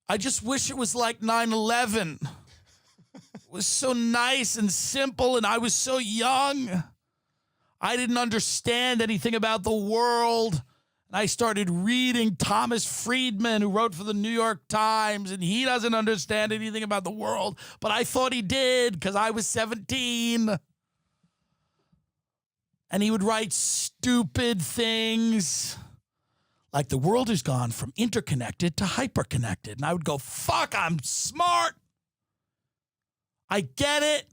I just wish it was like 9/11. It was so nice and simple, and I was so young. I didn't understand anything about the world. And I started reading Thomas Friedman, who wrote for the New York Times, and he doesn't understand anything about the world, but I thought he did because I was 17. And he would write stupid things like the world has gone from interconnected to hyperconnected. And I would go, fuck, I'm smart. I get it.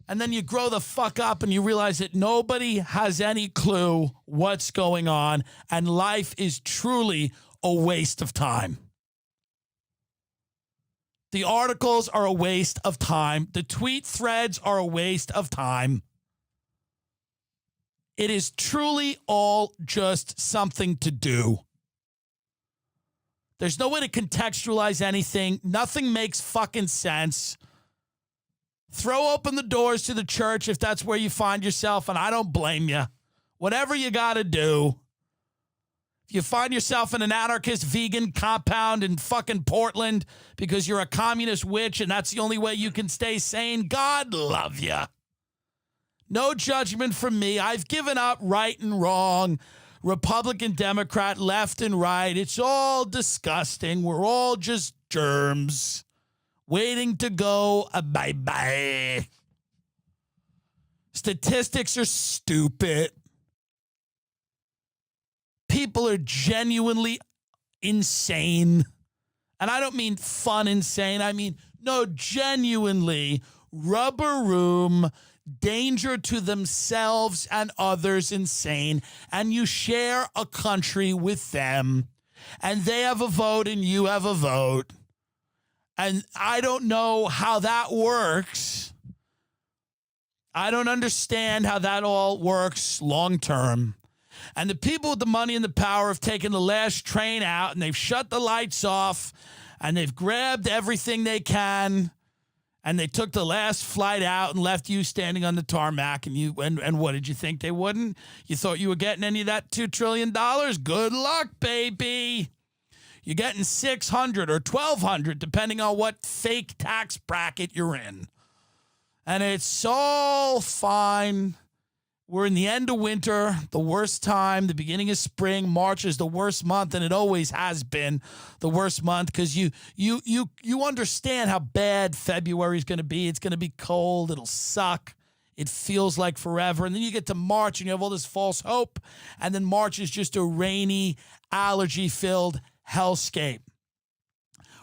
And then you grow the fuck up and you realize that nobody has any clue what's going on, and life is truly a waste of time. The articles are a waste of time. The tweet threads are a waste of time. It is truly all just something to do. There's no way to contextualize anything. Nothing makes fucking sense. Throw open the doors to the church if that's where you find yourself, and I don't blame you. Whatever you got to do. If you find yourself in an anarchist vegan compound in fucking Portland because you're a communist witch and that's the only way you can stay sane, God love you. No judgment from me. I've given up right and wrong, Republican, Democrat, left and right. It's all disgusting. We're all just germs waiting to go bye-bye. Statistics are stupid. People are genuinely insane. And I don't mean fun insane. I mean, no, genuinely rubber room, danger to themselves and others insane. And you share a country with them. And they have a vote and you have a vote. And I don't know how that works. I don't understand how that all works long term. And the people with the money and the power have taken the last train out and they've shut the lights off and they've grabbed everything they can and they took the last flight out and left you standing on the tarmac. And what did you think they wouldn't? You thought you were getting any of that $2 trillion? Good luck, baby. You're getting 600 or 1,200, depending on what fake tax bracket you're in. And it's all fine. We're in the end of winter, the worst time, the beginning of spring. March is the worst month, and it always has been the worst month because you understand how bad February is going to be. It's going to be cold. It'll suck. It feels like forever. And then you get to March, and you have all this false hope. And then March is just a rainy, allergy-filled hellscape,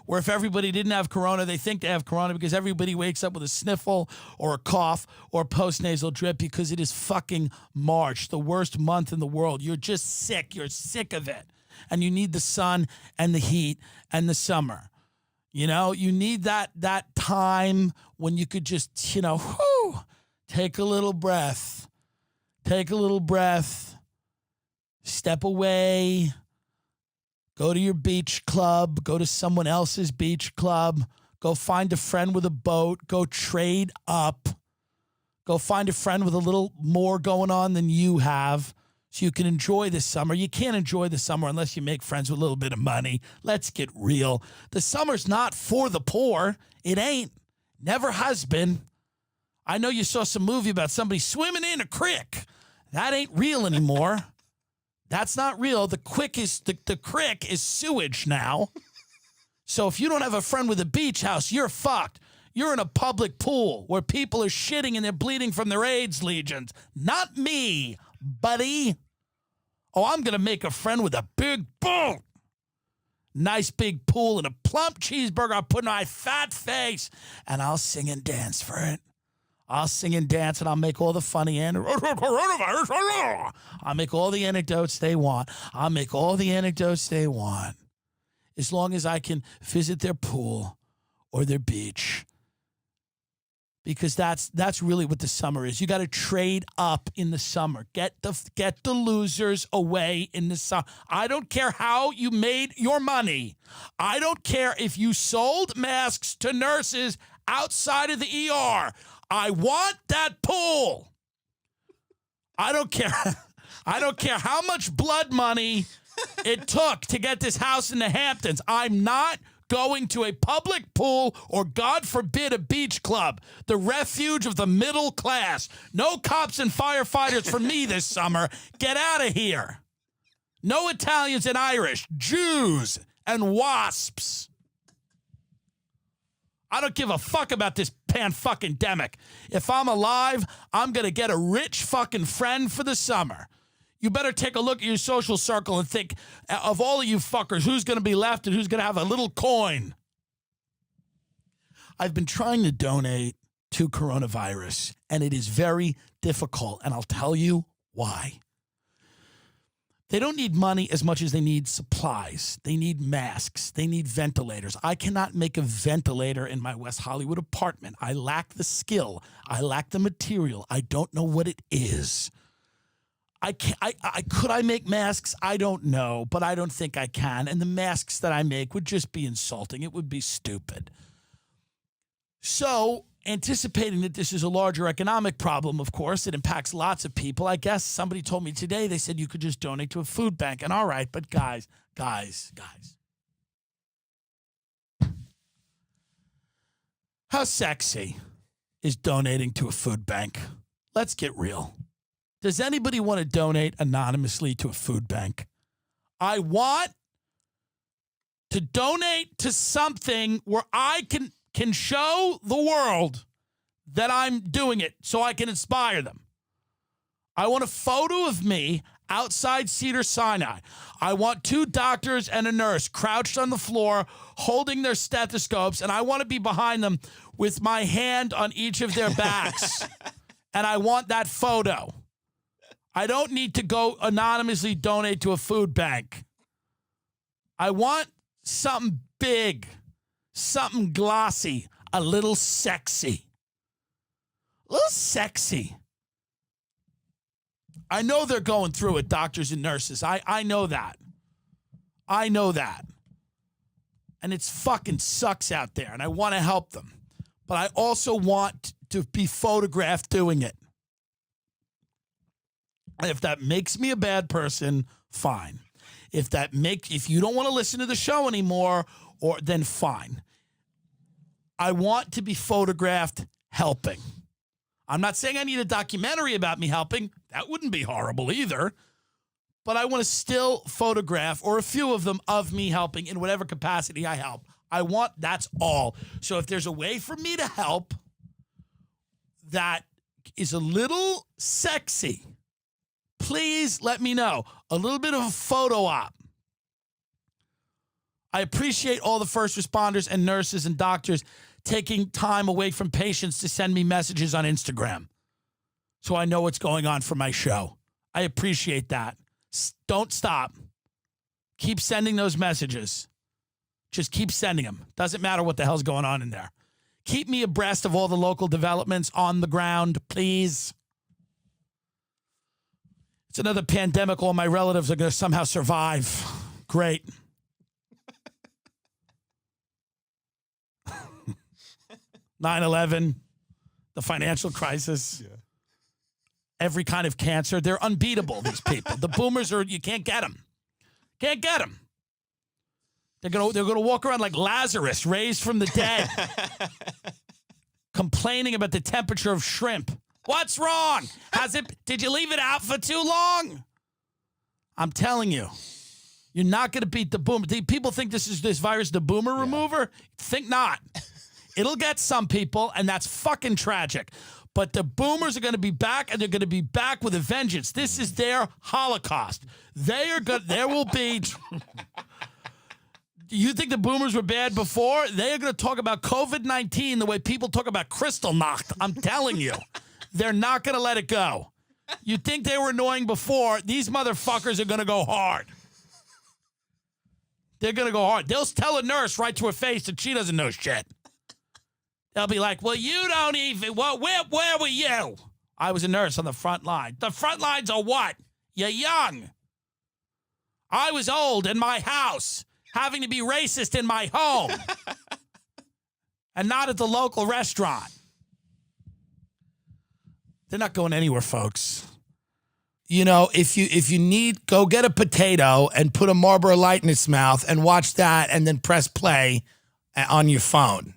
where if everybody didn't have corona, they think they have corona because everybody wakes up with a sniffle or a cough or a postnasal drip because it is fucking March, the worst month in the world. You're just sick. You're sick of it. And you need the sun and the heat and the summer. You know, you need that time when you could just, take a little breath. Take a little breath. Step away. Go to your beach club. Go to someone else's beach club. Go find a friend with a boat. Go trade up. Go find a friend with a little more going on than you have so you can enjoy the summer. You can't enjoy the summer unless you make friends with a little bit of money. Let's get real. The summer's not for the poor. It ain't. Never has been. I know you saw some movie about somebody swimming in a creek. That ain't real anymore. That's not real. The creek is sewage now. So if you don't have a friend with a beach house, you're fucked. You're in a public pool where people are shitting and they're bleeding from their AIDS legions. Not me, buddy. Oh, I'm going to make a friend with a big boat. Nice big pool and a plump cheeseburger I'll put in my fat face. And I'll sing and dance for it. I'll sing and dance, and I'll make all the funny coronavirus. I'll make all the anecdotes they want. I'll make all the anecdotes they want. As long as I can visit their pool or their beach. Because that's really what the summer is. You got to trade up in the summer. Get the losers away in the summer. I don't care how you made your money. I don't care if you sold masks to nurses outside of the ER. I want that pool. I don't care. I don't care how much blood money it took to get this house in the Hamptons. I'm not going to a public pool or, God forbid, a beach club, the refuge of the middle class. No cops and firefighters for me this summer. Get out of here. No Italians and Irish, Jews and wasps. I don't give a fuck about this pan-fucking-demic. If I'm alive, I'm going to get a rich fucking friend for the summer. You better take a look at your social circle and think, of all of you fuckers, who's going to be left and who's going to have a little coin? I've been trying to donate to coronavirus, and it is very difficult, and I'll tell you why. They don't need money as much as they need supplies. They need masks. They need ventilators. I cannot make a ventilator in my West Hollywood apartment. I lack the skill. I lack the material. I don't know what it is. Could I make masks? I don't know, but I don't think I can. And the masks that I make would just be insulting. It would be stupid. So, anticipating that this is a larger economic problem, of course, it impacts lots of people. I guess somebody told me today, they said you could just donate to a food bank. And all right, but guys. How sexy is donating to a food bank? Let's get real. Does anybody want to donate anonymously to a food bank? I want to donate to something where I can show the world that I'm doing it so I can inspire them. I want a photo of me outside Cedars-Sinai. I want 2 doctors and a nurse crouched on the floor holding their stethoscopes, and I want to be behind them with my hand on each of their backs. And I want that photo. I don't need to go anonymously donate to a food bank. I want something big, something glossy, a little sexy. A little sexy. I know they're going through it, doctors and nurses. I know that. I know that. And it's fucking sucks out there, and I want to help them. But I also want to be photographed doing it. If that makes me a bad person, fine. If you don't want to listen to the show anymore, then fine. I want to be photographed helping. I'm not saying I need a documentary about me helping. That wouldn't be horrible either. But I want to still photograph, or a few of them, of me helping in whatever capacity I help. That's all. So if there's a way for me to help that is a little sexy, please let me know. A little bit of a photo op. I appreciate all the first responders and nurses and doctors taking time away from patients to send me messages on Instagram so I know what's going on for my show. I appreciate that. Don't stop. Keep sending those messages. Just keep sending them. Doesn't matter what the hell's going on in there. Keep me abreast of all the local developments on the ground, please. It's another pandemic. All my relatives are going to somehow survive. Great. – 9/11, the financial crisis, every kind of cancer. They're unbeatable, these people. The boomers you can't get them. Can't get them. They're gonna walk around like Lazarus, raised from the dead, complaining about the temperature of shrimp. What's wrong? Did you leave it out for too long? I'm telling you, you're not going to beat the boomer. People think this virus, the boomer remover. Think not. It'll get some people, and that's fucking tragic. But the boomers are going to be back, and they're going to be back with a vengeance. This is their Holocaust. There will be. You think the boomers were bad before? They are going to talk about COVID-19 the way people talk about Kristallnacht. I'm telling you. They're not going to let it go. You think they were annoying before? These motherfuckers are going to go hard. They're going to go hard. They'll tell a nurse right to her face that she doesn't know shit. They'll be like, well, you don't even, well, where were you? I was a nurse on the front line. The front lines are what? You're young. I was old in my house, having to be racist in my home, and not at the local restaurant. They're not going anywhere, folks. you know, if you need, go get a potato and put a Marlboro Light in its mouth and watch that and then press play on your phone.